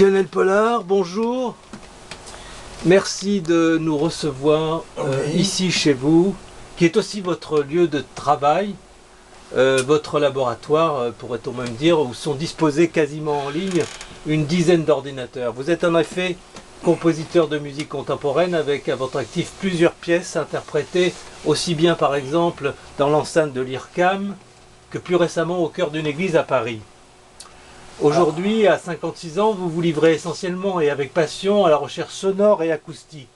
Lionel Pollard, bonjour. Merci de nous recevoir ici chez vous, qui est aussi votre lieu de travail, votre laboratoire, pourrait-on même dire, où sont disposés quasiment en ligne une dizaine d'ordinateurs. Vous êtes en effet compositeur de musique contemporaine avec à votre actif plusieurs pièces interprétées aussi bien par exemple dans l'enceinte de l'IRCAM que plus récemment au cœur d'une église à Paris. Aujourd'hui, à 56 ans, vous vous livrez essentiellement et avec passion à la recherche sonore et acoustique.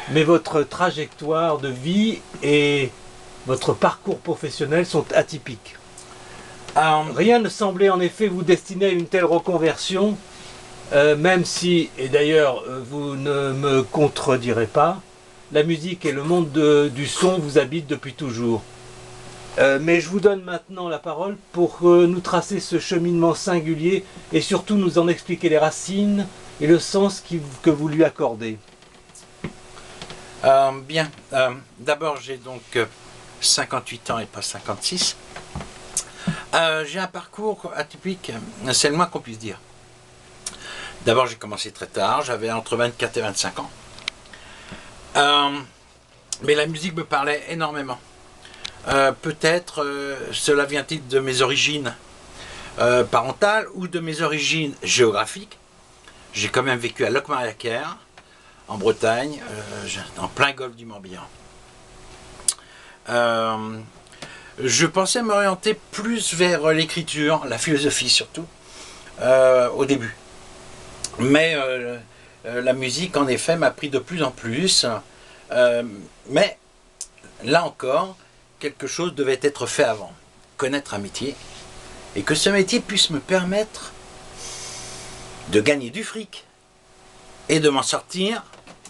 Mais votre trajectoire de vie et votre parcours professionnel sont atypiques. Rien ne semblait en effet vous destiner à une telle reconversion, même si, et d'ailleurs vous ne me contredirez pas, la musique et le monde du son vous habitent depuis toujours. Mais je vous donne maintenant la parole pour nous tracer ce cheminement singulier et surtout nous en expliquer les racines et le sens que vous lui accordez. Bien, d'abord j'ai donc 58 ans et pas 56. J'ai un parcours atypique, c'est le moins qu'on puisse dire. D'abord j'ai commencé très tard, j'avais entre 24 et 25 ans. Mais la musique me parlait énormément. Peut-être cela vient-il de mes origines parentales ou de mes origines géographiques. J'ai quand même vécu à Locmariaquer, en Bretagne, en plein golfe du Morbihan. Je pensais m'orienter plus vers l'écriture, la philosophie surtout, au début. Mais la musique, en effet, m'a pris de plus en plus. Mais, là encore, quelque chose devait être fait avant. Connaître un métier. Et que ce métier puisse me permettre de gagner du fric. Et de m'en sortir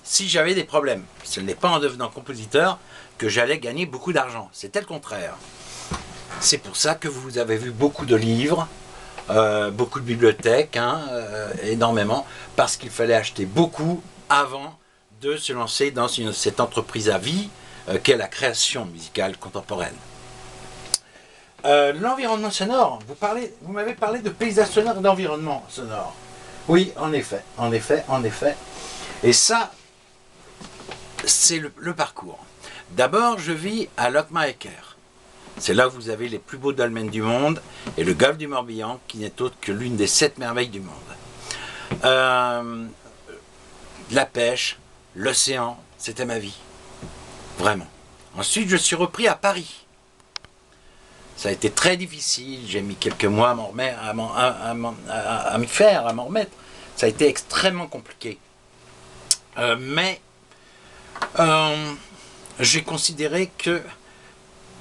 si j'avais des problèmes. Ce n'est pas en devenant compositeur que j'allais gagner beaucoup d'argent. C'était le contraire. C'est pour ça que vous avez vu beaucoup de livres, beaucoup de bibliothèques, énormément, parce qu'il fallait acheter beaucoup avant de se lancer dans cette entreprise à vie qu'est la création musicale contemporaine. L'environnement sonore, vous m'avez parlé de paysage sonore et d'environnement sonore. Oui, en effet. Et ça, c'est le parcours. D'abord, je vis à Locmariaquer. C'est là où vous avez les plus beaux dolmens du monde et le golfe du Morbihan, qui n'est autre que l'une des 7 merveilles du monde. La pêche, l'océan, c'était ma vie. Vraiment. Ensuite, je suis repris à Paris. Ça a été très difficile. J'ai mis quelques mois à m'y faire, à m'en remettre. Ça a été extrêmement compliqué. Mais j'ai considéré que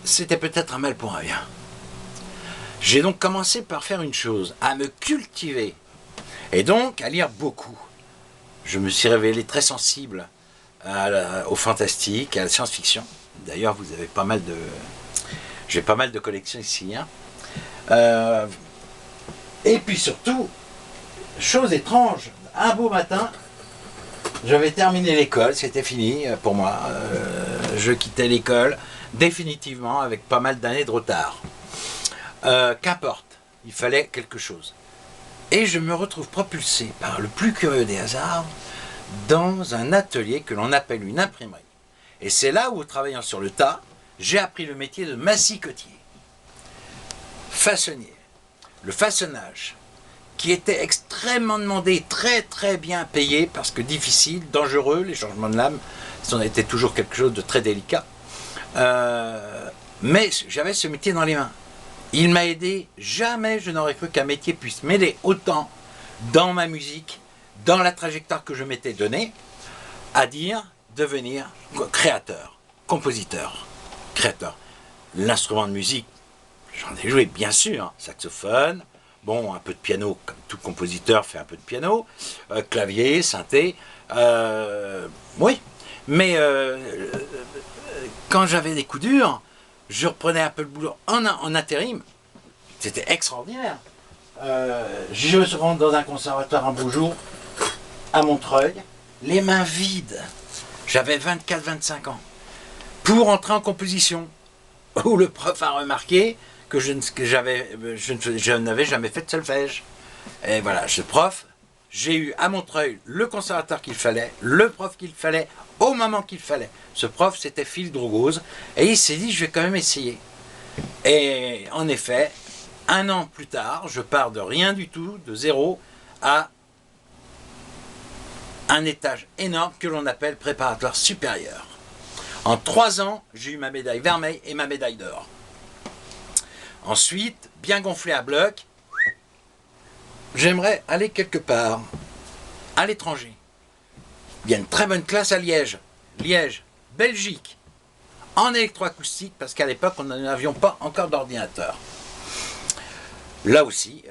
c'était peut-être un mal pour un bien. J'ai donc commencé par faire une chose, à me cultiver. Et donc à lire beaucoup. Je me suis révélé très sensible au fantastique, à la science-fiction. D'ailleurs, vous avez pas mal de... J'ai pas mal de collections ici. Et puis surtout, chose étrange, un beau matin, j'avais terminé l'école, c'était fini pour moi. Je quittais l'école définitivement avec pas mal d'années de retard. Qu'importe, il fallait quelque chose. Et je me retrouve propulsé par le plus curieux des hasards dans un atelier que l'on appelle une imprimerie. Et c'est là où, travaillant sur le tas, j'ai appris le métier de massicotier. Façonnier. Le façonnage, qui était extrêmement demandé, très très bien payé, parce que difficile, dangereux, les changements de lame, ça était toujours quelque chose de très délicat. Mais j'avais ce métier dans les mains. Il m'a aidé, jamais je n'aurais cru qu'un métier puisse m'aider autant dans ma musique, dans la trajectoire que je m'étais donnée, à dire devenir créateur, compositeur, créateur. L'instrument de musique, j'en ai joué bien sûr, saxophone, bon, un peu de piano, comme tout compositeur fait un peu de piano, clavier, synthé, oui, mais quand j'avais des coups durs, je reprenais un peu le boulot en intérim, c'était extraordinaire. Je rentre dans un conservatoire un beau jour, à Montreuil, les mains vides, j'avais 24-25 ans, pour entrer en composition, où le prof a remarqué que je n'avais jamais fait de solfège. Et voilà, ce prof, j'ai eu à Montreuil le conservateur qu'il fallait, le prof qu'il fallait, au moment qu'il fallait. Ce prof, c'était Phil Drogose, et il s'est dit, je vais quand même essayer. Et en effet, 1 an plus tard, je pars de rien du tout, de zéro, à un étage énorme que l'on appelle préparatoire supérieur. En 3 ans, j'ai eu ma médaille vermeille et ma médaille d'or. Ensuite, bien gonflé à bloc, j'aimerais aller quelque part, à l'étranger. Il y a une très bonne classe à Liège, Belgique, en électroacoustique, parce qu'à l'époque, nous n'avions pas encore d'ordinateur. Là aussi,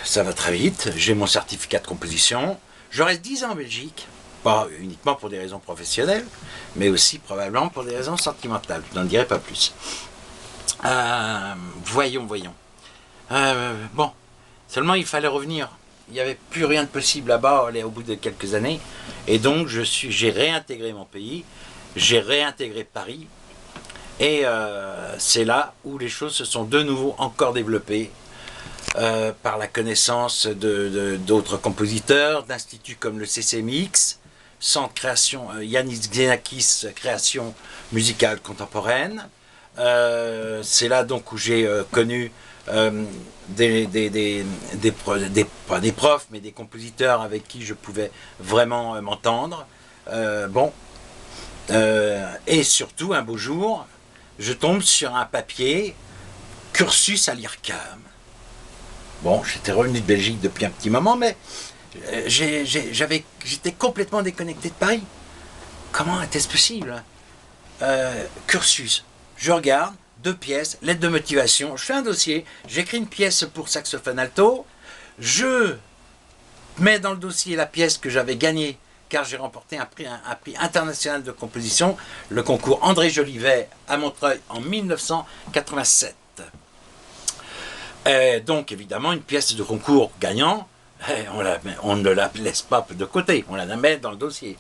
ça va très vite, j'ai mon certificat de composition, je reste 10 ans en Belgique, pas uniquement pour des raisons professionnelles, mais aussi probablement pour des raisons sentimentales, je n'en dirai pas plus. Voyons. Bon, seulement il fallait revenir. Il n'y avait plus rien de possible là-bas au bout de quelques années. Et donc j'ai réintégré mon pays, j'ai réintégré Paris. Et c'est là où les choses se sont de nouveau encore développées par la connaissance d'autres compositeurs, d'instituts comme le CCMX, Centre Création, Yanis Xenakis, Création Musicale Contemporaine. C'est là donc où j'ai connu pas des profs, mais des compositeurs avec qui je pouvais vraiment m'entendre. Et surtout, un beau jour, je tombe sur un papier, cursus à l'IRCAM. Bon, j'étais revenu de Belgique depuis un petit moment, mais j'étais complètement déconnecté de Paris. Comment était-ce possible? Cursus. Je regarde, 2 pièces, lettre de motivation, je fais un dossier, j'écris une pièce pour saxophone alto, je mets dans le dossier la pièce que j'avais gagnée, car j'ai remporté un prix international de composition, le concours André Jolivet à Montreuil en 1987. Donc évidemment, une pièce de concours gagnant, on ne la laisse pas de côté, on la met dans le dossier.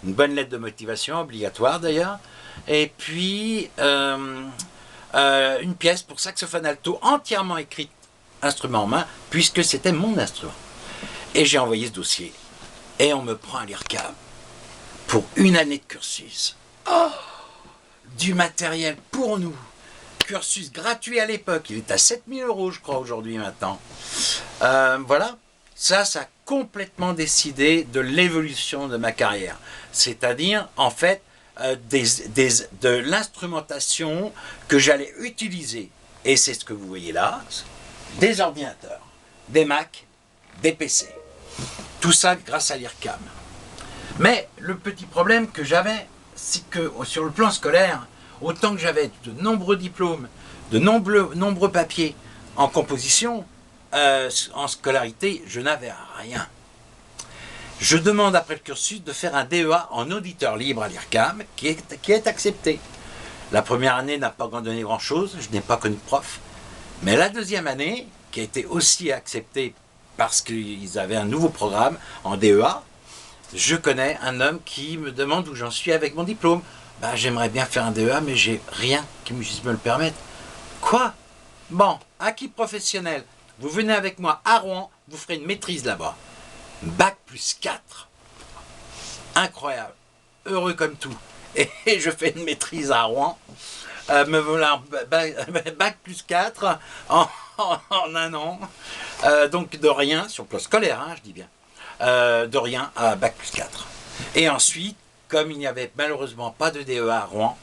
Une bonne lettre de motivation, obligatoire d'ailleurs, et puis une pièce pour saxophone alto entièrement écrite, instrument en main, puisque c'était mon instrument. Et j'ai envoyé ce dossier, et on me prend à l'IRCAM pour 1 année de cursus. Oh, du matériel pour nous, cursus gratuit à l'époque, il est à 7 000 € je crois aujourd'hui maintenant. Voilà, ça a complètement décidé de l'évolution de ma carrière. C'est-à-dire, en fait, de l'instrumentation que j'allais utiliser. Et c'est ce que vous voyez là, des ordinateurs, des Mac, des PC. Tout ça grâce à l'IRCAM. Mais le petit problème que j'avais, c'est que sur le plan scolaire, autant que j'avais de nombreux diplômes, de nombreux papiers en composition, en scolarité, je n'avais rien. Je demande après le cursus de faire un DEA en auditeur libre à l'IRCAM qui est accepté. La première année n'a pas donné grand-chose, je n'ai pas connu de prof. Mais la deuxième année, qui a été aussi acceptée parce qu'ils avaient un nouveau programme en DEA, je connais un homme qui me demande où j'en suis avec mon diplôme. J'aimerais bien faire un DEA, mais j'ai rien qui puisse me le permettre. Quoi? Bon, acquis professionnel, vous venez avec moi à Rouen, vous ferez une maîtrise là-bas. Bac plus 4. Incroyable. Heureux comme tout. Et je fais une maîtrise à Rouen. Me voilà bac plus 4 en 1 an. Donc de rien, sur le plan scolaire, je dis bien. De rien à bac plus 4. Et ensuite, comme il n'y avait malheureusement pas de DEA à Rouen,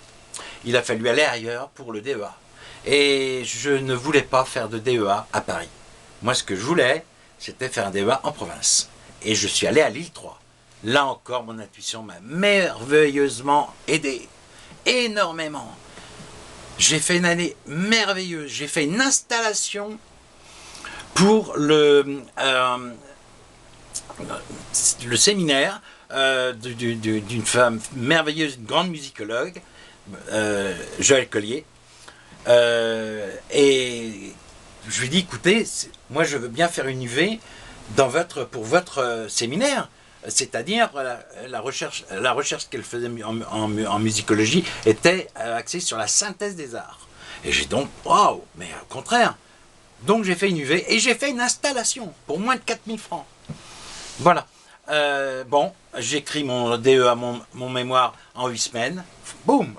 il a fallu aller ailleurs pour le DEA. Et je ne voulais pas faire de DEA à Paris. Moi, ce que je voulais, c'était faire un DEA en province. Et je suis allé à l'île 3. Là encore, mon intuition m'a merveilleusement aidé. Énormément. J'ai fait une année merveilleuse. J'ai fait une installation pour le séminaire d'une femme merveilleuse, une grande musicologue, Joël Collier. Et je lui dis, écoutez, moi je veux bien faire une UV pour votre séminaire, c'est-à-dire la recherche qu'elle faisait en musicologie était axée sur la synthèse des arts. Et j'ai donc, waouh, mais au contraire. Donc j'ai fait une UV et j'ai fait une installation pour moins de 4 000 francs. Voilà. bon, j'écris mon DE mon mémoire en 8 semaines. Boum.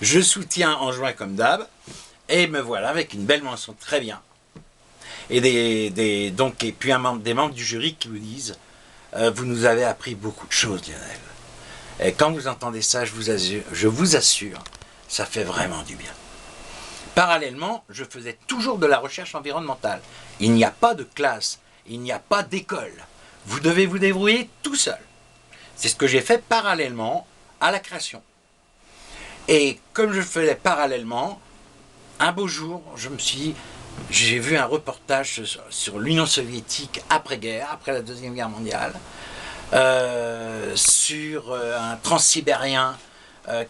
Je soutiens en juin comme d'hab. Et me voilà avec une belle mention, très bien. Et et puis des membres du jury qui vous disent vous nous avez appris beaucoup de choses, Lionel. Et quand vous entendez ça, je vous assure, ça fait vraiment du bien. Parallèlement, je faisais toujours de la recherche environnementale. Il n'y a pas de classe, il n'y a pas d'école. Vous devez vous débrouiller tout seul. C'est ce que j'ai fait parallèlement à la création. Et comme je le faisais parallèlement, un beau jour, j'ai vu un reportage sur l'Union soviétique après-guerre, après la Deuxième Guerre mondiale, sur un transsibérien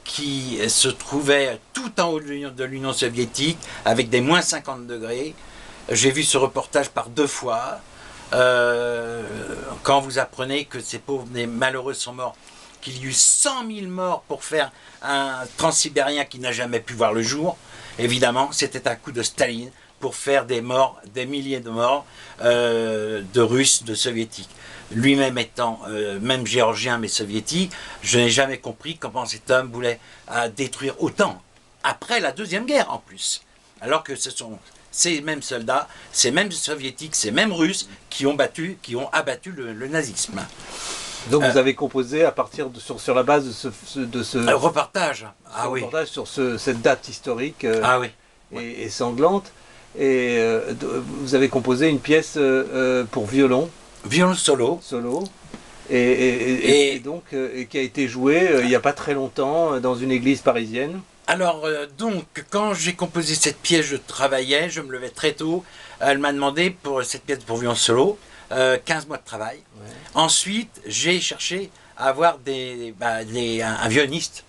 qui se trouvait tout en haut de l'Union soviétique, avec des moins 50 degrés. J'ai vu ce reportage par 2 fois. Quand vous apprenez que ces pauvres malheureux sont morts, qu'il y a eu 100 000 morts pour faire un transsibérien qui n'a jamais pu voir le jour, évidemment, c'était un coup de Staline pour faire des milliers de morts de Russes, de Soviétiques. Lui-même étant même géorgien mais soviétique, je n'ai jamais compris comment cet homme voulait détruire autant, après la Deuxième Guerre en plus. Alors que ce sont ces mêmes soldats, ces mêmes soviétiques, ces mêmes russes qui ont abattu le nazisme. Donc vous avez composé à partir sur la base de ce reportage, reportage sur cette date historique et sanglante. Et vous avez composé une pièce pour violon. Violon solo. Et donc qui a été jouée il n'y a pas très longtemps dans une église parisienne. Alors, donc, quand j'ai composé cette pièce, je travaillais, je me levais très tôt. Elle m'a demandé pour cette pièce pour violon solo 15 mois de travail. Ouais. Ensuite, j'ai cherché à avoir un violoniste.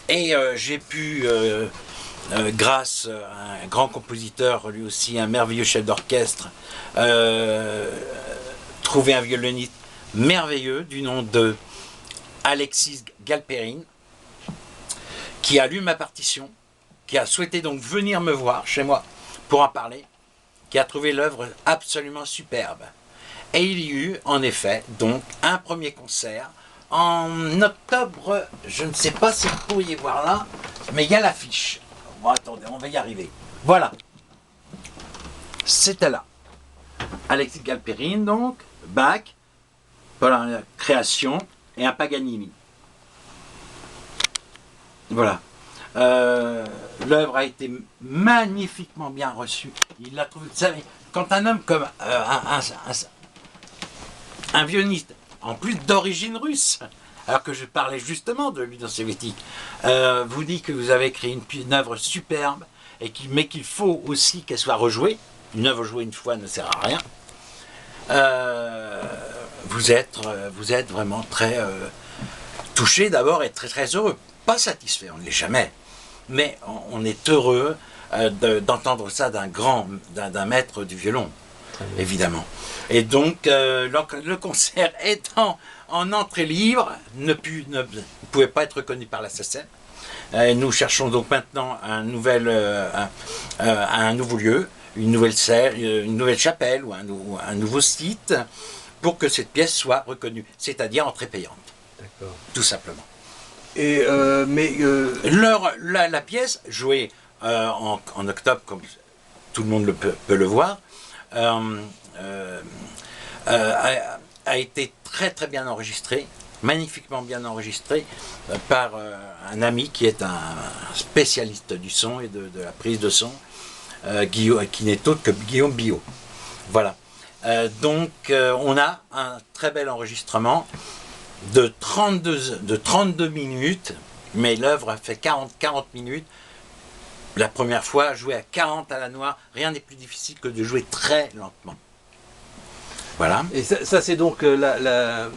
Ouais. Et j'ai pu, grâce à un grand compositeur, lui aussi un merveilleux chef d'orchestre, trouver un violoniste merveilleux du nom de Alexis Galperine, qui a lu ma partition, qui a souhaité donc venir me voir chez moi pour en parler, qui a trouvé l'œuvre absolument superbe. Et il y eut en effet donc un premier concert en octobre, je ne sais pas si vous pourriez voir là, mais il y a l'affiche. Bon, attendez, on va y arriver. Voilà. C'était là. Alexis Galperine donc, Bach, voilà, la création et un Paganini. Voilà. L'œuvre a été magnifiquement bien reçue. Il l'a trouvé. Vous savez, quand un homme comme un violoniste, en plus d'origine russe, alors que je parlais justement de l'Union soviétique, vous dit que vous avez écrit une œuvre superbe, mais qu'il faut aussi qu'elle soit rejouée. Une œuvre jouée une fois ne sert à rien. Vous êtes vraiment très touché d'abord et très très heureux. Pas satisfait, on ne l'est jamais, mais on est heureux d'entendre ça d'un maître du violon, évidemment. Et donc, le concert étant en entrée libre, ne pouvait pas être reconnu par la SACEM. Nous cherchons donc maintenant un nouveau lieu, une nouvelle chapelle ou un nouveau site pour que cette pièce soit reconnue, c'est-à-dire entrée payante. D'accord. Tout simplement. Et la pièce, jouée en octobre, comme tout le monde peut le voir, a été très très bien enregistrée, magnifiquement bien enregistrée par un ami qui est un spécialiste du son et de la prise de son, qui n'est autre que Guillaume Biot. Voilà. Donc on a un très bel enregistrement de 32 minutes, mais l'œuvre a fait 40 minutes. La première fois, jouer à 40 à la noire, rien n'est plus difficile que de jouer très lentement. Voilà. Et ça c'est donc la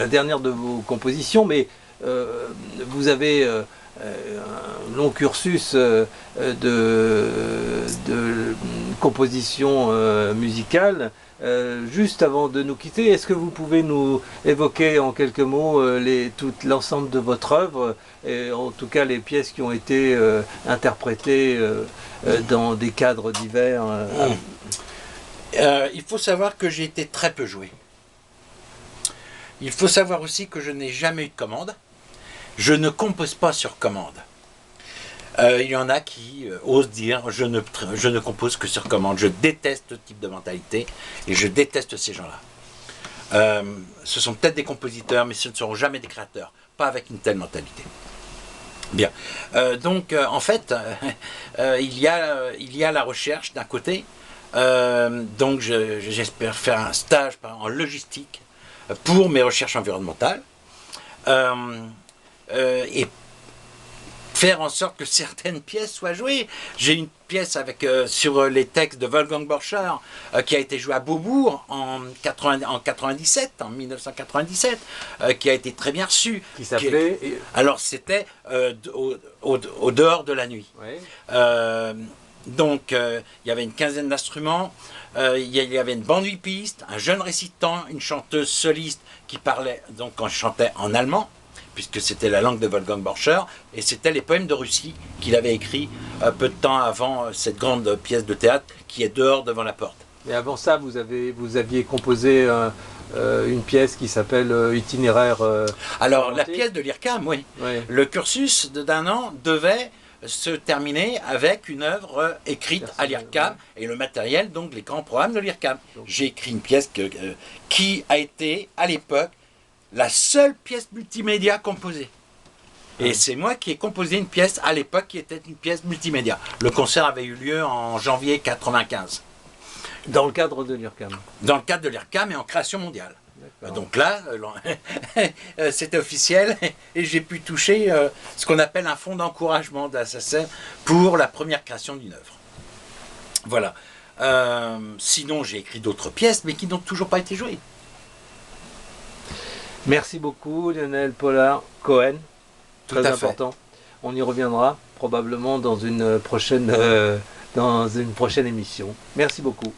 dernière de vos compositions, mais vous avez un long cursus de composition musicale. Juste avant de nous quitter, est-ce que vous pouvez nous évoquer en quelques mots l'ensemble de votre œuvre, et en tout cas les pièces qui ont été interprétées dans des cadres divers Il faut savoir que j'ai été très peu joué. Il faut savoir aussi que je n'ai jamais eu de commande. Je ne compose pas sur commande. Il y en a qui osent dire je ne compose que sur commande. Je déteste ce type de mentalité et je déteste ces gens-là. Ce sont peut-être des compositeurs, mais ce ne seront jamais des créateurs. Pas avec une telle mentalité. Bien. En fait, il y a la recherche d'un côté. Donc j'espère faire un stage en logistique pour mes recherches environnementales. Et faire en sorte que certaines pièces soient jouées. J'ai une pièce sur les textes de Wolfgang Borcher qui a été jouée à Beaubourg en 1997, qui a été très bien reçue. Qui s'appelait... Alors c'était au dehors de la nuit. Ouais. Il y avait une quinzaine d'instruments, il y avait une bande huipiste, un jeune récitant, une chanteuse soliste qui parlait, donc quand je chantais en allemand, puisque c'était la langue de Wolfgang Borcher, et c'était les poèmes de Russie qu'il avait écrits peu de temps avant cette grande pièce de théâtre qui est dehors devant la porte. Et avant ça, vous aviez composé une pièce qui s'appelle Itinéraire... Alors, la pièce de l'IRCAM, oui. Ouais. Le cursus d'un an devait se terminer avec une œuvre écrite à l'IRCAM et le matériel, donc les grands programmes de l'IRCAM. J'ai écrit une pièce qui a été, à l'époque, la seule pièce multimédia composée. Et c'est moi qui ai composé une pièce à l'époque qui était une pièce multimédia. Le concert avait eu lieu en janvier 1995. Dans le cadre de l'IRCAM. Dans le cadre de l'IRCAM et en création mondiale. Donc là, c'était officiel et j'ai pu toucher ce qu'on appelle un fonds d'encouragement d'Assassin pour la première création d'une œuvre. Voilà. Sinon, j'ai écrit d'autres pièces, mais qui n'ont toujours pas été jouées. Merci beaucoup, Lionel Pollard-Cohen. Très important. On y reviendra probablement dans une prochaine émission. Merci beaucoup.